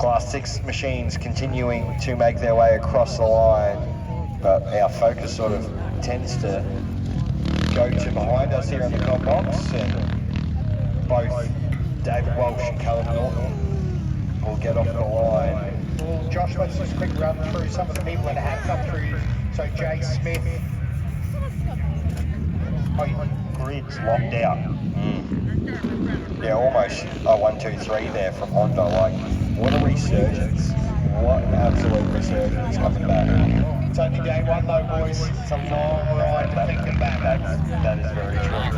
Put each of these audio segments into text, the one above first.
Class 6 machines continuing to make their way across the line, but our focus sort of tends to go to behind us here in the com box, and both David Walsh and Callum Norton will get off the line. Josh, let's just quick run through some of the people that have come through. So Jay Smith. Grid's locked out. Yeah, almost a 1, 2, 3 there from Honda. Like, what a resurgence. What an absolute resurgence coming back. It's only day one though, boys. It's a long ride to think about. That is very true.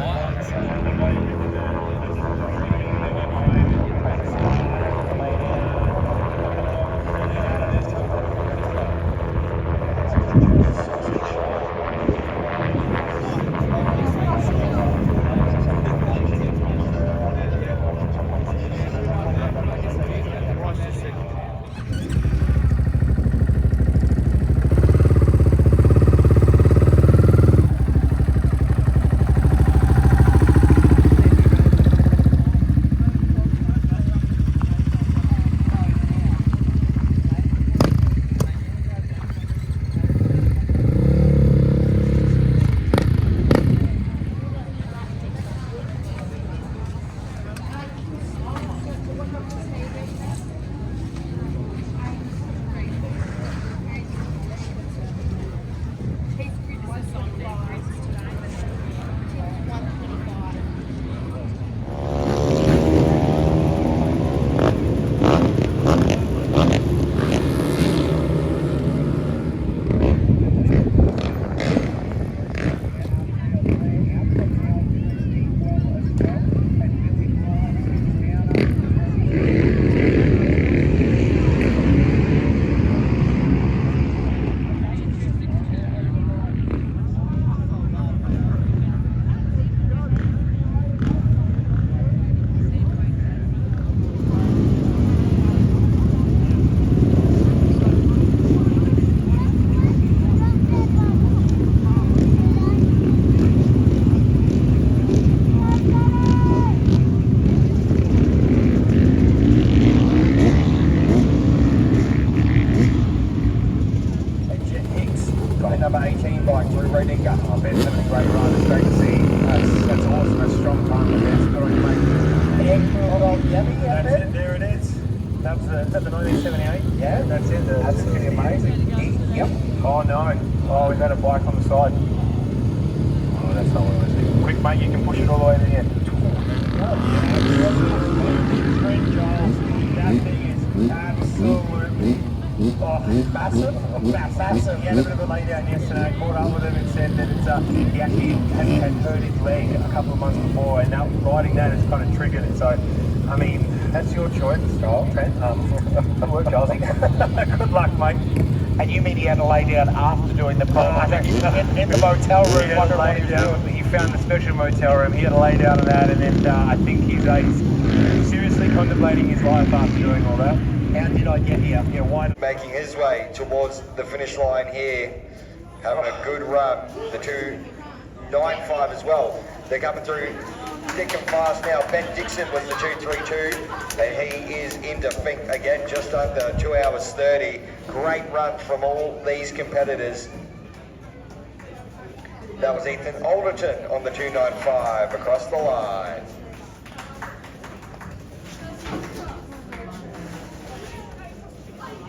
Number 18 bike through Reading. I bet it's having a great ride. It's great to see. That's awesome. A strong time. Good on you, mate. That's it. There it is. That was the 1978. Yeah, that's it. Absolutely amazing. Yep. Oh no. Oh, we've had a bike on the side. Oh, that's not what I was thinking. Quick, mate. You can push it all the way to the end. That thing is absolutely. Oh, massive. He had a bit of a lay down yesterday, caught up with him and said that it's, he actually had hurt his leg a couple of months before, and now riding that has kind of triggered it. So, I mean, that's your choice, Trent. Good work, Jossie. Good luck, mate. And you mean he had to lay down after doing the prologue? In the motel room, he found the special motel room, he had to lay down on that, and then I think he's seriously contemplating his life after doing all that. How did I get here? Yeah, why? Making his way towards the finish line here, having a good run. The 295 as well. They're coming through thick and fast now. Ben Dixon was the 232, and he is into Fink again, just under 2 hours 30. Great run from all these competitors. That was Ethan Alderton on the 295 across the line.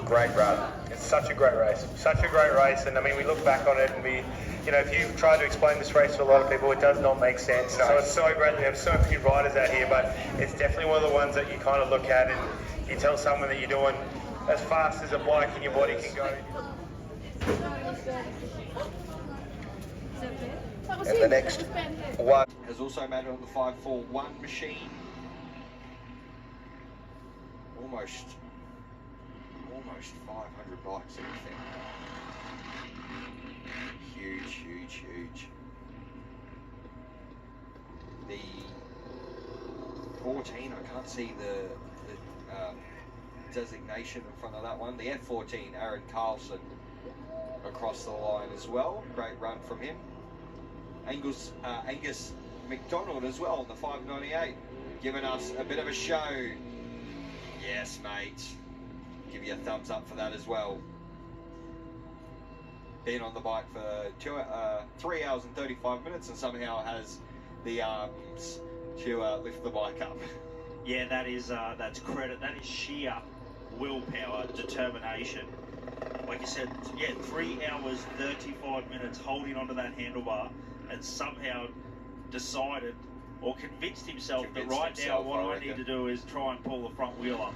Great run. It's such a great race. And I mean, we look back on it and if you try to explain this race to a lot of people, it does not make sense. No. So it's so great. We have so many riders out here, but it's definitely one of the ones that you kind of look at and you tell someone that you're doing as fast as a bike and your body can go. And the next one has also made it on the 541 machine. Almost 500 bikes in the thing. Huge. The 14, I can't see the designation in front of that one. The F14, Aaron Carlson across the line as well. Great run from him. Angus McDonald as well on the 598, giving us a bit of a show. Yes, mate. give you a thumbs up for that as well. Been on the bike for 3 hours and 35 minutes and somehow has the arms to lift the bike up. Yeah, that's credit. That is sheer willpower, determination. Like you said, yeah, 3 hours, 35 minutes holding onto that handlebar and somehow decided or convinced himself that right now what I need to do is try and pull the front wheel up.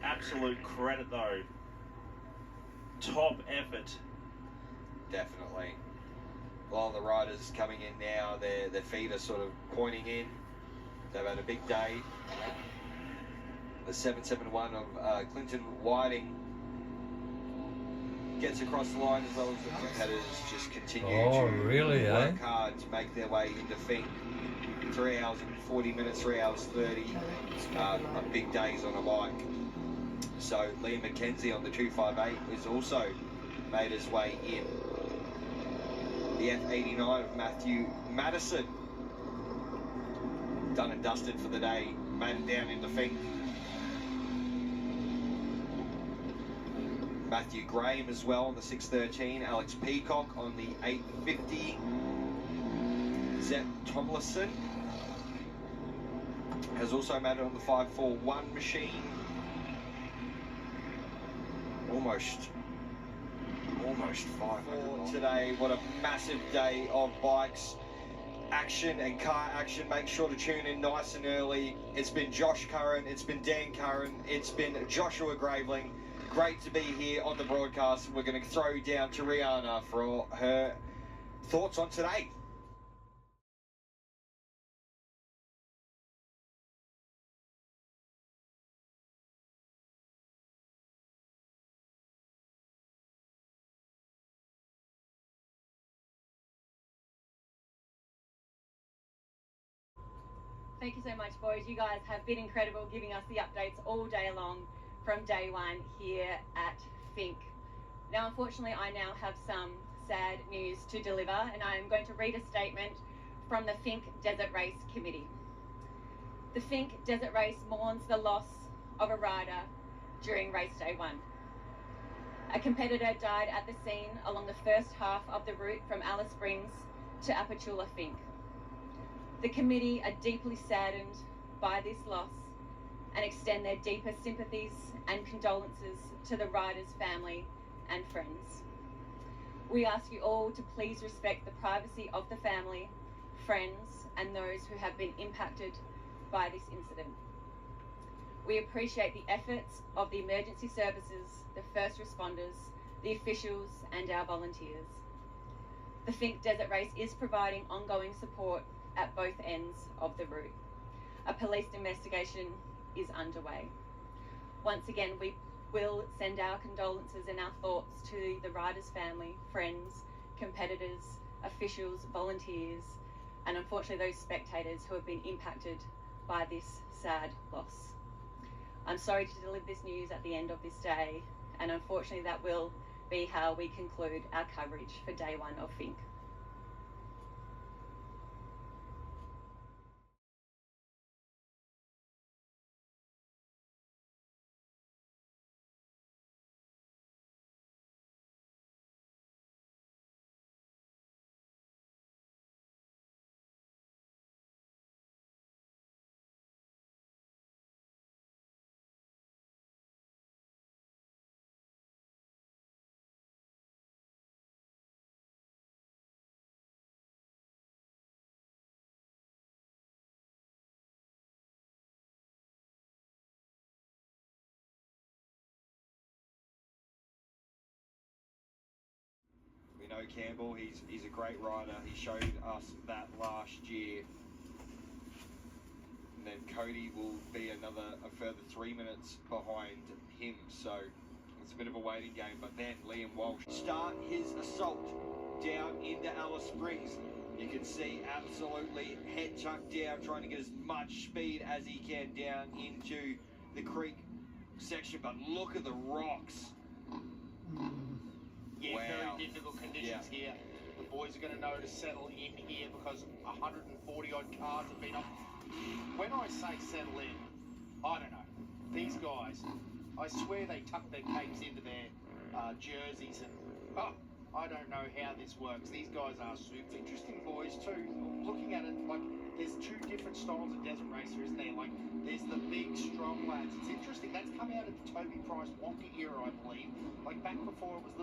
Absolute credit though. Top effort. Definitely. A lot of the riders coming in now, their feet are sort of pointing in. They've had a big day. The 771 of Clinton Whiting gets across the line as well as the competitors just continue to work hard to make their way into Fink. 3 hours and 40 minutes, 3 hours 30. A big days on a bike. So Liam McKenzie on the 258 has also made his way in. The F89 of Matthew Madison, done and dusted for the day, made it down into Fink. Matthew Graham as well on the 613, Alex Peacock on the 850, Zep Tomlinson has also made it on the 541 machine. Almost 500 today. What a massive day of bikes action and car action. Make sure to tune in nice and early. It's been Josh Curran, it's been Dan Curran, it's been Joshua Graveling. Great to be here on the broadcast. We're going to throw down to Rihanna for her thoughts on today. Thank you so much, boys. You guys have been incredible, giving us the updates all day long from day one here at Fink. Now, unfortunately, I now have some sad news to deliver, and I am going to read a statement from the Fink Desert Race Committee. The Fink Desert Race mourns the loss of a rider during race day one. A competitor died at the scene along the first half of the route from Alice Springs to Apachula Fink. The committee are deeply saddened by this loss and extend their deepest sympathies and condolences to the rider's family and friends. We ask you all to please respect the privacy of the family, friends, and those who have been impacted by this incident. We appreciate the efforts of the emergency services, the first responders, the officials, and our volunteers. The Fink Desert Race is providing ongoing support at both ends of the route. A police investigation is underway. Once again, we will send our condolences and our thoughts to the rider's family, friends, competitors, officials, volunteers, and unfortunately those spectators who have been impacted by this sad loss. I'm sorry to deliver this news at the end of this day, and unfortunately that will be how we conclude our coverage for day one of Fink. We know Campbell, he's a great rider. He showed us that last year. And then Cody will be a further 3 minutes behind him. So it's a bit of a waiting game. But then Liam Walsh start his assault down into Alice Springs. You can see absolutely head tucked down, trying to get as much speed as he can down into the creek section. But look at the rocks. Yeah, wow. Very difficult conditions here. The boys are going to know to settle in here because 140 odd cars have been up. When I say settle in, I don't know. these guys, I swear they tuck their capes into their jerseys and, oh, I don't know how this works. These guys are super interesting boys too. Looking at it, like, there's two different styles of desert racer, isn't there? Like, there's the big, strong lads. It's interesting. That's come out of the Toby Price Wonka era, I believe. Like, back before it was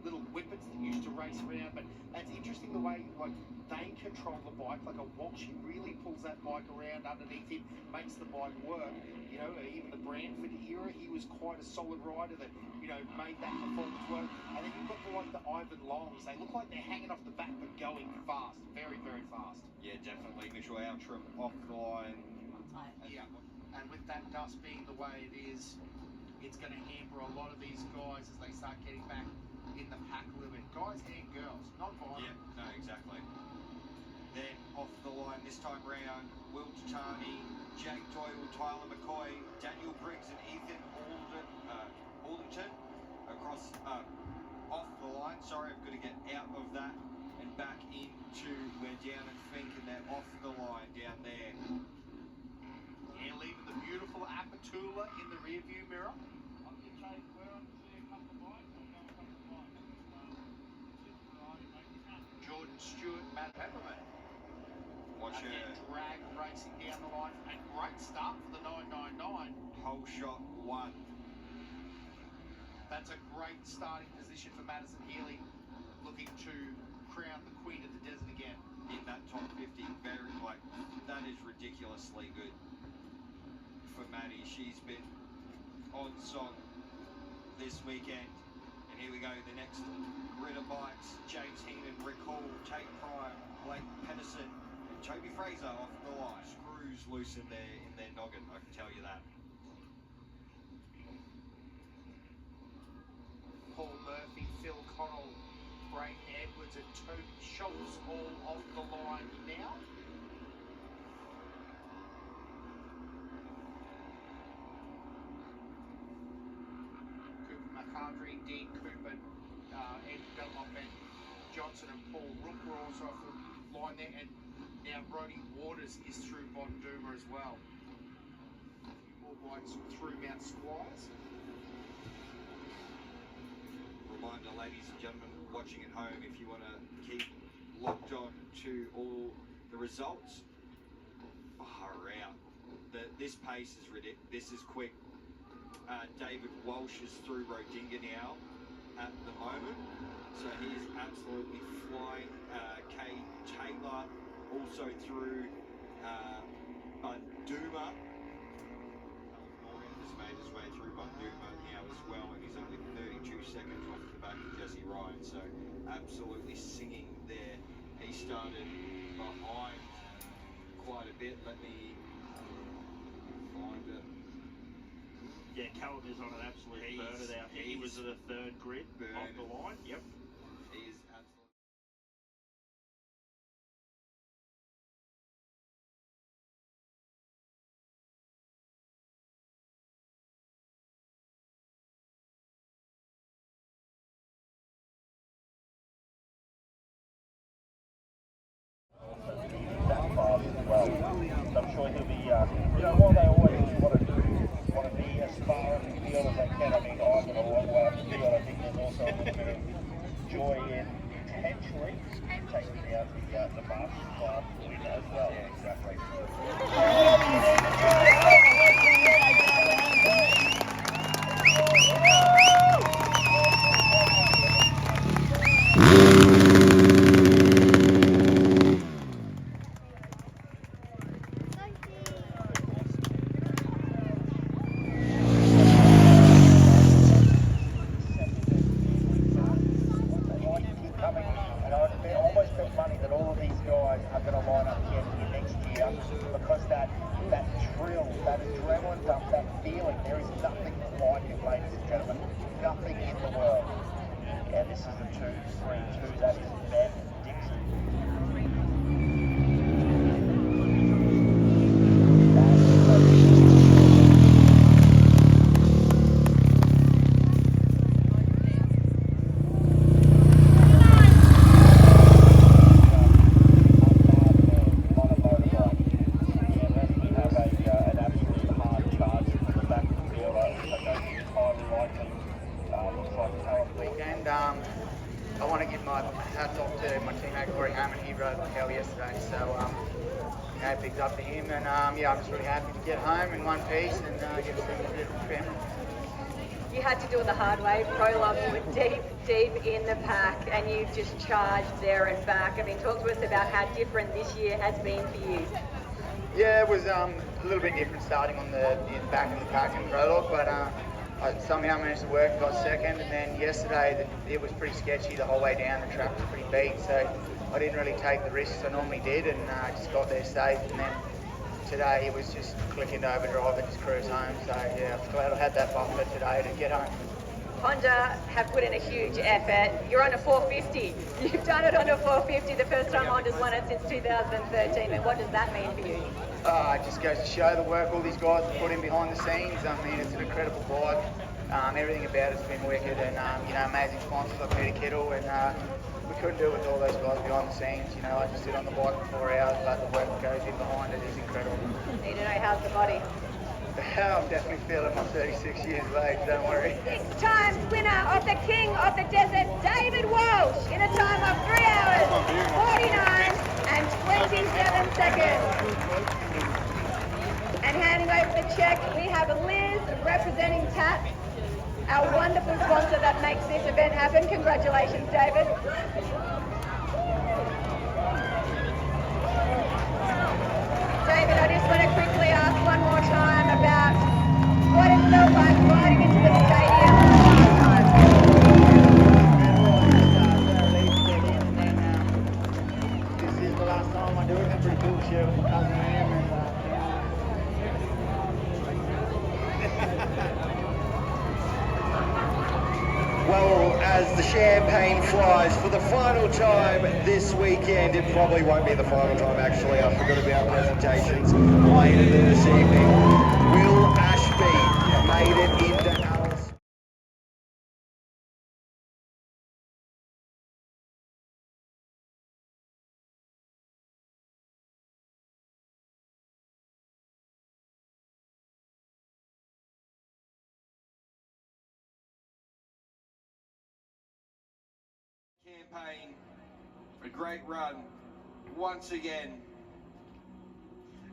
little whippets that used to race around. But that's interesting the way, like, they control the bike. Like a Walsh, he really pulls that bike around underneath him, makes the bike work. You know, even the Brandford era, he was quite a solid rider that, you know, made that performance work. And then you've got the Ivan Longs. They look like they're hanging off the back but going fast, very, very fast. Yeah, definitely. Mitchell Outram off the line. Yeah, and with that dust being the way it is, it's going to hamper a lot of these guys as they start getting back in the pack a little bit. Guys and girls, not violent. Yeah, no, exactly. Then off the line this time round, Will Tatani, Jake Doyle, Tyler McCoy, Daniel Briggs and Ethan Alderton across, off the line. Sorry, I've got to get out of that and back into, we're down at Fink and they're off the line down there. Yeah, leaving the beautiful Apatula in the rear view mirror. Jordan Stewart, Matt Pepperman. Watch And then drag racing down the line. And great start for the 999. Whole shot one. That's a great starting position for Madison Healy, looking to crown the queen of the desert again. In that top 50, very, like, that is ridiculously good for Maddie. She's been on song this weekend. And here we go, the next grid of bikes. James Heenan, Rick Hall, Tate Prime, Blake Pedersen, and Toby Fraser off the line. Screws loose in their noggin, I can tell you that. Paul Murphy, Phil Connell, Brayden Edwards and Toby Schultz all off the line now. Cooper McCardry, Dean Cooper, Ed Belmont, Ben Johnson and Paul Rook were also off the line there, and now Brody Waters is through Bonduma as well. More bikes through Mount Squires. Reminder, ladies and gentlemen watching at home, if you want to keep locked on to all the results, far out. This pace is ridiculous. This is quick. David Walsh is through Rodinga now at the moment, so he is absolutely flying. Kay Taylor also through Bunduma. Has made his way through Bunduma now as well, and he's only 32 seconds off the back of Jesse Ryan, so absolutely singing there. He started behind quite a bit. Let me find it. Yeah, Callum is on an absolute burner there. I think he was at a third grid off the line. Yep. He is absolutely. I'm sure he'll be, you know, while they always want to be as far on the field as they can. I mean, I've got a long way up the field. I think there's also a little bit of joy in potentially taking out the Masters class win as well. Yeah, exactly. hats off to my teammate Corey Hammond. He rode like hell yesterday, so big up to him. And I'm just really happy to get home in one piece and get to see my beautiful family. You had to do it the hard way. Prologue, you were deep in the pack, and you've just charged there and back. I mean, talk to us about how different this year has been for you. Yeah, it was a little bit different starting on the back of the pack in Prologue, but I somehow managed to work, got second, and then yesterday it was pretty sketchy the whole way down. The track was pretty beat, so I didn't really take the risks I normally did, and just got there safe. And then today it was just click into overdrive and just cruise home. So yeah, I'm glad I had that buffer today to get home. Honda have put in a huge effort. You're on a 450. You've done it on a 450, the first time Honda's won it since 2013. And what does that mean for you? It just goes to show the work all these guys have put in behind the scenes. I mean, it's an incredible bike. Everything about it's been wicked, and amazing sponsors like Peter Kittle, and we couldn't do it with all those guys behind the scenes. I just sit on the bike for 4 hours, but the work that goes in behind it is incredible. Need to know how's the body. I'm definitely feeling my 36 years of age, don't worry. 6 times winner of the King of the Desert, David Walsh, in a time of 3 hours, 49 and 27 seconds. And handing over the check, we have Liz representing TAT, our wonderful sponsor that makes this event happen. Congratulations, David. David, I just want to quickly ask one more time about what it felt like riding into the stadium last time. This is the last time I do it. It's pretty cool to share with my cousin Liam. Well, as the champagne flies for the final time this weekend, it probably won't be the final time actually. I forgot about presentations later this evening. Will Ashby made it into Alice. Campaign, a great run once again.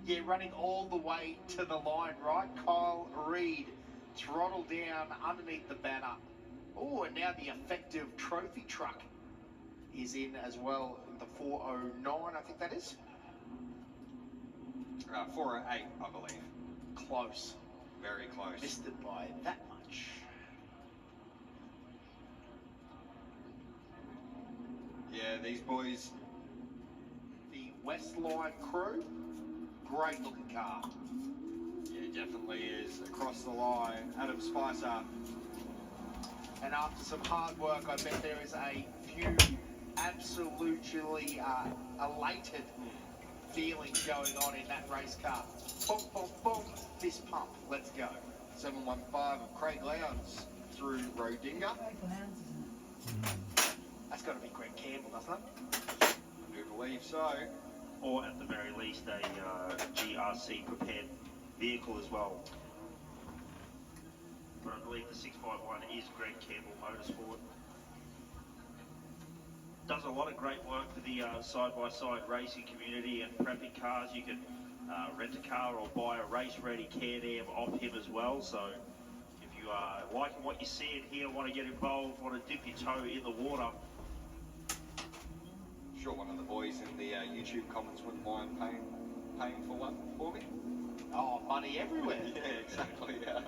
Yeah, running all the way to the line, right? Kyle Reid, throttle down underneath the banner. Oh, and now the effective trophy truck is in as well. The 409, I think that is. 408, I believe. Close. Very close. Missed it by that much. Yeah, these boys. The Westline crew, great looking car. Yeah, definitely is. Across the line, Adam Spicer. And after some hard work, I bet there is a few absolutely elated feelings going on in that race car. Boom, boom, boom, fist pump, let's go. 715 of Craig Lowndes through Rodinga. That's got to be Greg Campbell, doesn't it? I do believe so. Or at the very least a GRC prepared vehicle as well. But I believe the 651 is Greg Campbell Motorsport. Does a lot of great work for the side-by-side racing community and prepping cars. You can rent a car or buy a race-ready Can-Am off him as well. So if you are liking what you see in here, want to get involved, want to dip your toe in the water, Sure, one of the boys in the YouTube comments wouldn't mind paying for one for me. Oh, money everywhere. Yeah, exactly. Yeah.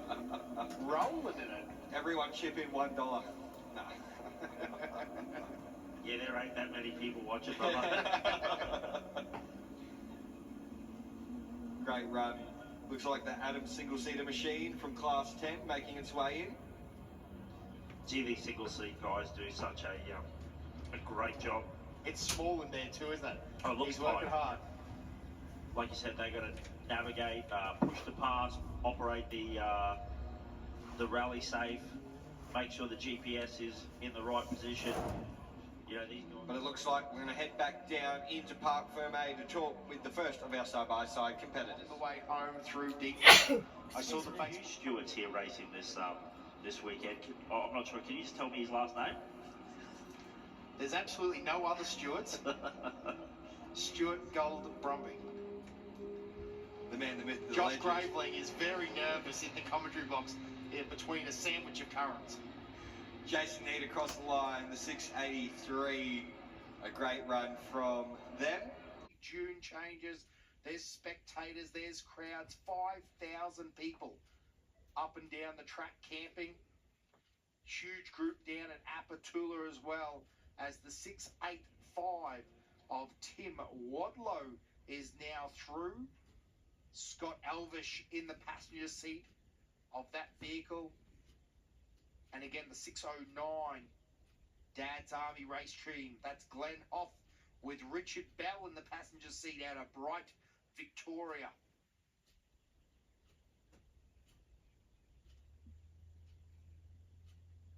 Rolling in it. Everyone chip in $1. No. yeah, there ain't that many people watching, brother. Great run. Looks like the Adam single-seater machine from Class 10 making its way in. Gee, these single-seat guys do such a great job. It's small in there too, isn't it? Oh, it looks He's working fine. hard. Like you said, they got to navigate, push the pass, operate the rally safe, make sure the GPS is in the right position. You know, these guys. But it looks like we're going to head back down into Parc Fermé to talk with the first of our side-by-side competitors. On the way home through deep. I saw the face. Stewart's here racing this weekend. I'm not sure. Can you just tell me his last name? There's absolutely no other Stewarts. Stuart Gold Brumby. The man, the myth, the Josh legend. Graveling is very nervous in the commentary box in between a sandwich of currants. Jason Need across the line, the 683. A great run from them. June changes. There's spectators, there's crowds, 5,000 people up and down the track camping. Huge group down at Apatula as well, as the 685 of Tim Wadlow is now through. Scott Elvish in the passenger seat of that vehicle. And again, the 609 Dad's Army race team. That's Glenn Hoff with Richard Bell in the passenger seat out of Bright, Victoria.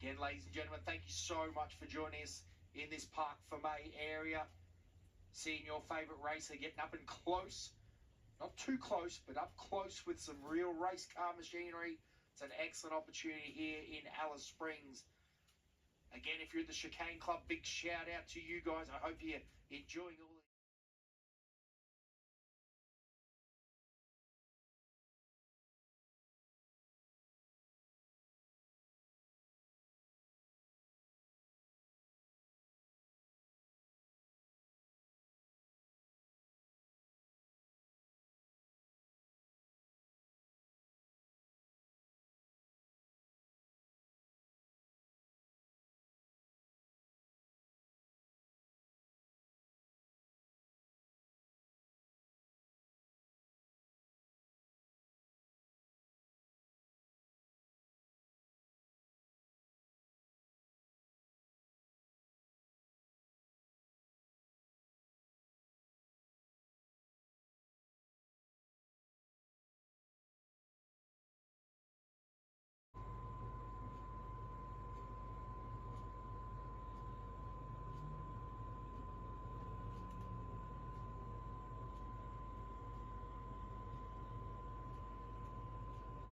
Again, ladies and gentlemen, thank you so much for joining us in this Park for May area. Seeing your favourite racer getting up and close. Not too close, but up close with some real race car machinery. It's an excellent opportunity here in Alice Springs. Again, if you're at the Chicane Club, big shout out to you guys. I hope you're enjoying all